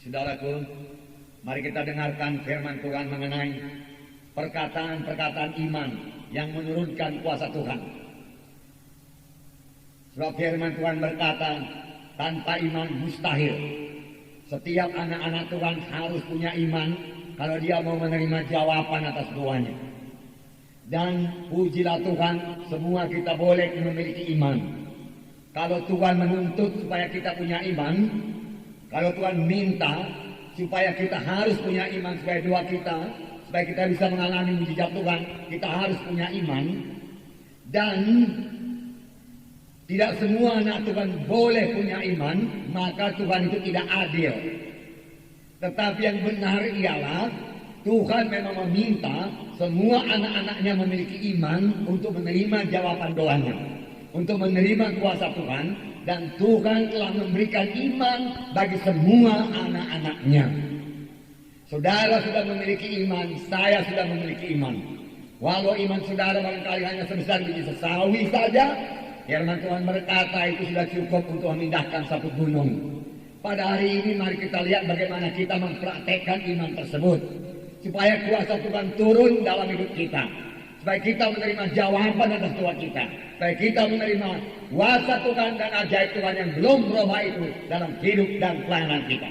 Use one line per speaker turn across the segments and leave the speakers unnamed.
Saudaraku, mari kita dengarkan firman Tuhan mengenai perkataan-perkataan iman yang menurunkan kuasa Tuhan. Sebab firman Tuhan berkata, tanpa iman mustahil. Setiap anak-anak Tuhan harus punya iman kalau dia mau menerima jawaban atas doanya. Dan pujilah Tuhan, semua kita boleh memiliki iman. Kalau Tuhan menuntut supaya kita punya iman, kalau Tuhan minta supaya kita harus punya iman supaya doa kita, supaya kita bisa mengalami mujizat Tuhan, kita harus punya iman. Dan tidak semua anak Tuhan boleh punya iman, maka Tuhan itu tidak adil. Tetapi yang benar ialah Tuhan memang meminta semua anak-anaknya memiliki iman untuk menerima jawaban doanya, untuk menerima kuasa Tuhan. Dan Tuhan telah memberikan iman bagi semua anak-anaknya. Saudara sudah memiliki iman, saya sudah memiliki iman. Walau iman saudara barangkali hanya sebesar biji sesawi saja, firman Tuhan berkata itu sudah cukup untuk memindahkan satu gunung. Pada hari ini mari kita lihat bagaimana kita mempraktekkan iman tersebut, supaya kuasa Tuhan turun dalam hidup kita, supaya kita menerima jawaban atas doa kita, supaya kita menerima kuasa Tuhan dan ajaib Tuhan yang belum berubah itu dalam hidup dan pelayanan kita.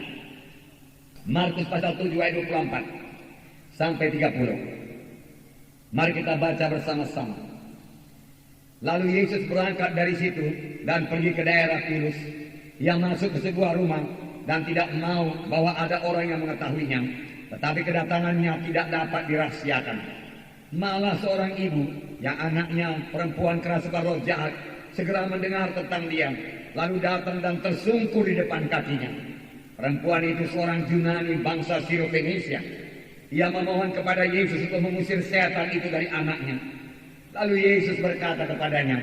Markus pasal 7 ayat 24 sampai 30. Mari kita baca bersama-sama. Lalu Yesus berangkat dari situ dan pergi ke daerah Tirus. Ia masuk ke sebuah rumah dan tidak mau bahwa ada orang yang mengetahuinya, tetapi kedatangannya tidak dapat dirahasiakan. Malah seorang ibu yang anaknya perempuan kerasukan roh jahat segera mendengar tentang dia, lalu datang dan tersungkur di depan kakinya. Perempuan itu seorang Yunani bangsa Sirofenisia. Ia memohon kepada Yesus untuk mengusir setan itu dari anaknya. Lalu Yesus berkata kepadanya,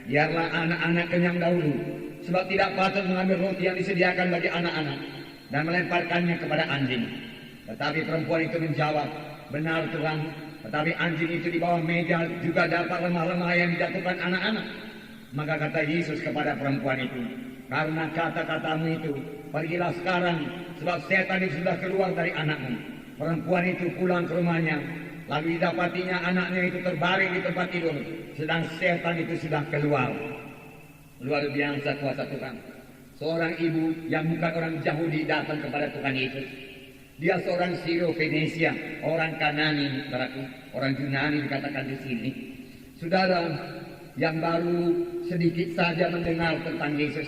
biarlah anak-anak kenyang dahulu, sebab tidak patut mengambil roti yang disediakan bagi anak-anak dan melemparkannya kepada anjing. Tetapi perempuan itu menjawab, benar Tuhan, tetapi anjing itu di bawah meja juga dapat lemah-lemah yang dijatuhkan anak-anak. Maka kata Yesus kepada perempuan itu, karena kata-katamu itu, pergilah sekarang, sebab setan itu sudah keluar dari anakmu. Perempuan itu pulang ke rumahnya, lalu didapatinya anaknya itu terbaring di tempat tidur, sedang setan itu sudah keluar. Luar biasa kuasa Tuhan. Seorang ibu yang bukan orang Yahudi datang kepada Tuhan Yesus. Dia seorang Sirofenisia, orang Kanani, orang Yunani dikatakan di sini. Saudara yang baru sedikit saja mendengar tentang Yesus,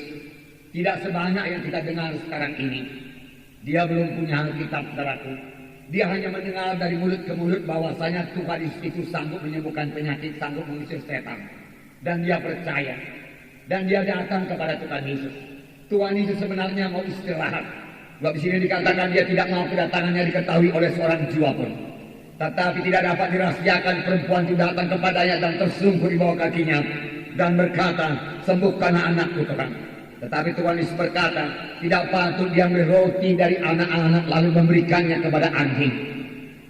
tidak sebanyak yang kita dengar sekarang ini. Dia belum punya Alkitab, saudaraku. Dia hanya mendengar dari mulut ke mulut bahwasanya Tuhan itu sanggup menyembuhkan penyakit, sanggup mengusir setan. Dan dia percaya. Dan dia datang kepada Tuhan Yesus. Tuhan Yesus sebenarnya mau istirahat. Sebab di sini dikatakan dia tidak mau kedatangannya diketahui oleh seorang jiwa pun. Tetapi tidak dapat dirahasiakan, perempuan itu datang kepadanya dan tersungkur di bawah kakinya dan berkata, sembuhkanlah anakku Tuhan. Tetapi Tuhan Yesus berkata, tidak patut diambil roti dari anak-anak lalu memberikannya kepada anjing.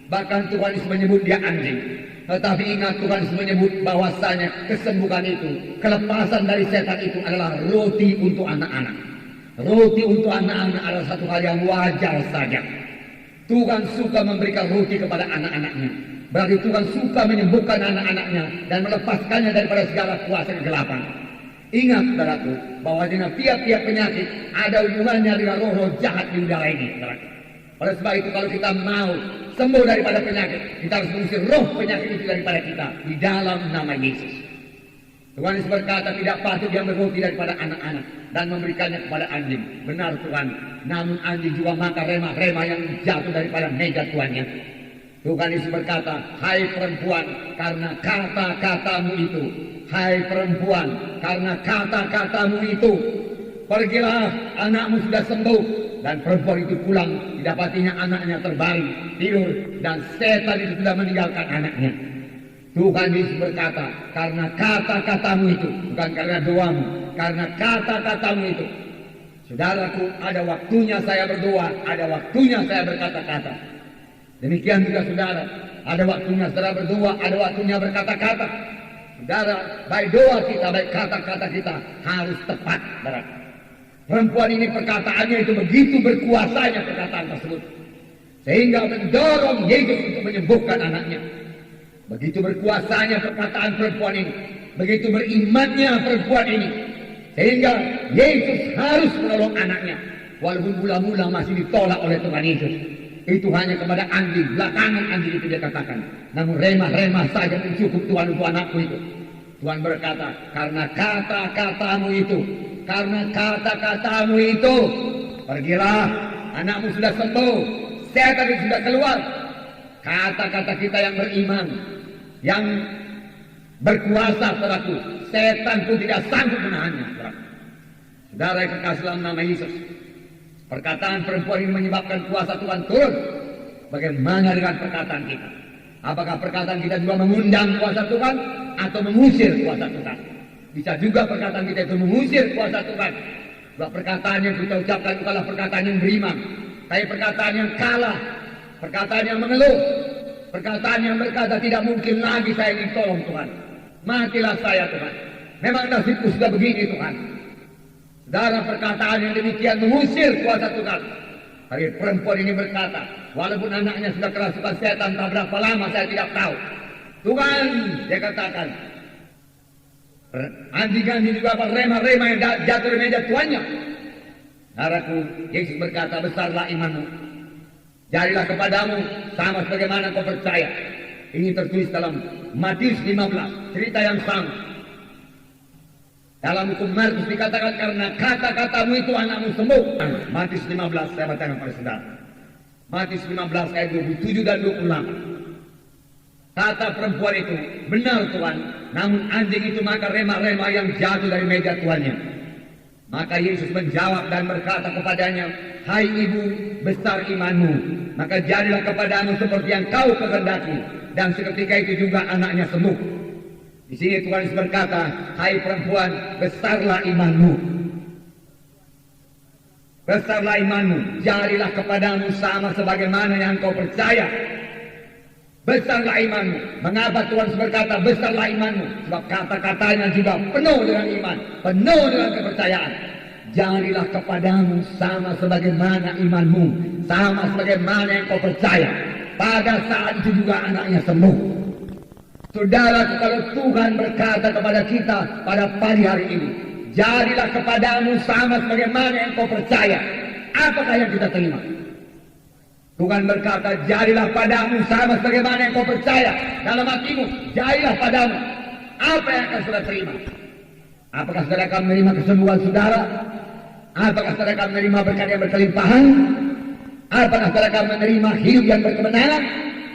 Bahkan Tuhan Yesus menyebut dia anjing. Tetapi ingat, Tuhan Yesus menyebut bahwasanya kesembuhan itu, kelepasan dari setan itu adalah roti untuk anak-anak. Roti untuk anak-anak adalah satu hal yang wajar saja. Tuhan suka memberikan roti kepada anak-anaknya. Berarti Tuhan suka menyembuhkan anak-anaknya dan melepaskannya daripada segala kuasa kegelapan. Ingat, saudaraku, bahwa dengan tiap-tiap penyakit ada hubungannya dengan roh-roh jahat di udara ini, saudaraku. Oleh sebab itu, kalau kita mau sembuh daripada penyakit, kita harus mengusir roh penyakit itu daripada kita di dalam nama Yesus. Tuhan Yesus berkata tidak patut diambil roti daripada anak-anak dan memberikannya kepada anjing. Benar Tuhan, namun anjing juga makan remah-remah yang jatuh daripada meja tuannya. Tuhan Yesus berkata, hai perempuan, karena kata-katamu itu, hai perempuan, karena kata-katamu itu, pergilah, anakmu sudah sembuh. Dan perempuan itu pulang, didapatinya anaknya terbaring, tidur, dan setan itu sudah meninggalkan anaknya. Tuhan Yesus berkata, karena kata-katamu itu, bukan karena doamu, karena kata-katamu itu. Saudaraku, ada waktunya saya berdoa, ada waktunya saya berkata-kata. Demikian juga saudara, ada waktunya saudara berdoa, ada waktunya berkata-kata. Saudara, baik doa kita, baik kata-kata kita harus tepat, saudara. Perempuan ini perkataannya itu begitu berkuasanya perkataan tersebut, sehingga mendorong Yesus untuk menyembuhkan anaknya. Begitu berkuasanya perkataan perempuan ini, begitu berimannya perempuan ini, sehingga Yesus harus menolong anaknya. Walaupun mula-mula masih ditolak oleh Tuhan Yesus. Itu hanya kepada anjing, belakangan anjing itu dia katakan. Namun remah-remah saja mencukup Tuhan untuk anakku itu. Tuhan berkata, karena kata-katamu itu, pergilah, anakmu sudah sembuh, setan itu sudah keluar. Kata-kata kita yang beriman, yang berkuasa, saudaraku, setan pun tidak sanggup menahannya, saudaraku. Saudara yang kekasih dalam nama Yesus, perkataan perempuan ini menyebabkan kuasa Tuhan turun. Bagaimana dengan perkataan kita? Apakah perkataan kita juga mengundang kuasa Tuhan atau mengusir kuasa Tuhan? Bisa juga perkataan kita itu mengusir kuasa Tuhan. Sebab perkataan yang kita ucapkan bukanlah perkataan yang beriman, tapi perkataan yang kalah, perkataan yang mengeluh, perkataan yang berkata tidak mungkin lagi saya ingin tolong Tuhan. Matilah saya Tuhan. Memang nasibku sudah begini Tuhan. Saudara, perkataan yang demikian mengusir kuasa Tuhan. Tapi perempuan ini berkata, walaupun anaknya sudah kerasukan setan tak berapa lama saya tidak tahu. Tuhan, dia katakan, anjing-anjing juga apa remah-remah yang jatuh di meja tuannya. Saudaraku, Yesus berkata, besarlah imanmu. Jadilah kepadamu sama sebagaimana kau percaya. Ini tertulis dalam Matius 15, cerita yang sama. Dalam hukum Markus dikatakan karena kata-katamu itu anakmu sembuh. Matius 15 saya bacakan pada saudara. Matius 15 ayat 27 dan 28. Kata perempuan itu, benar Tuhan, namun anjing itu maka remah-remah yang jatuh dari meja tuannya. Maka Yesus menjawab dan berkata kepadanya, hai ibu, besar imanmu, maka jadilah kepadamu seperti yang kau kehendaki. Dan seketika itu juga anaknya sembuh. Di sini Tuhan Yesus berkata, hai perempuan, besarlah imanmu. Besarlah imanmu, jadilah kepadamu sama sebagaimana yang kau percaya. Besarlah imanmu. Mengapa Tuhan Yesus berkata besarlah imanmu? Sebab kata-katanya juga penuh dengan iman, penuh dengan kepercayaan. Jadilah kepadamu sama sebagaimana imanmu, sama sebagaimana yang kau percaya. Pada saat itu juga anaknya sembuh. Saudara, kalau Tuhan berkata kepada kita pada pagi hari ini, jadilah kepadamu sama sebagaimana yang kau percaya, apakah yang kita terima? Tuhan berkata, jadilah padamu sama sebagaimana yang kau percaya. Dalam hatimu, jadilah padamu. Apa yang akan saudara terima? Apakah saudara akan menerima kesembuhan saudara? Apakah saudara akan menerima berkat yang berkelimpahan? Apakah saudara akan menerima hidup yang berkemenangan?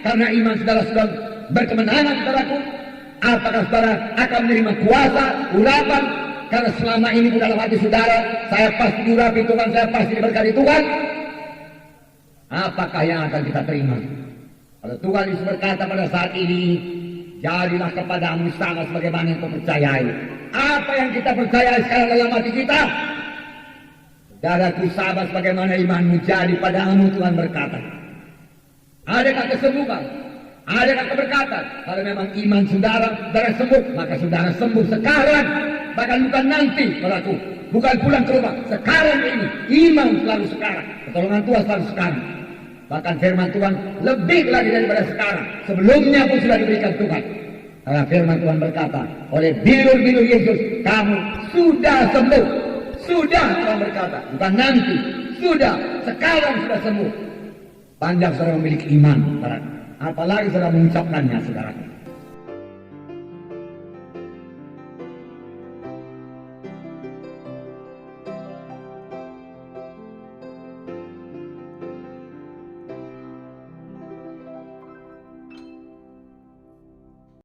Karena iman saudara sudah berkemenangan, saudaraku. Apakah saudara akan menerima kuasa, urapan? Karena selama ini di dalam hati saudara, saya pasti diurapi Tuhan, saya pasti diberkati Tuhan. Apakah yang akan kita terima? Kalau Tuhan Yesus berkata pada saat ini, jadilah kepadamu sama sebagaimana yang kau percayai. Apa yang kita percaya sekarang dalam hati kita? Saudaraku, sahabat, sebagaimana imanmu jadi padamu, Tuhan berkata. Adakah kesembuhan? Adakah keberkatan? Kalau memang iman saudara sembuh, maka saudara sembuh sekarang, bahkan bukan nanti, saudaraku. Bukan pulang ke rumah, sekarang ini. Iman selalu sekarang, pertolongan Tuhan selalu sekarang. Bahkan firman Tuhan lebih lagi daripada sekarang. Sebelumnya pun sudah diberikan Tuhan. Karena firman Tuhan berkata, oleh bilur-bilur Yesus, kamu sudah sembuh. Sudah, Tuhan berkata, bukan nanti. Sudah, sekarang sudah sembuh. Panjang saudara memiliki iman, saudara. Apalagi saudara mengucapkannya, saudara.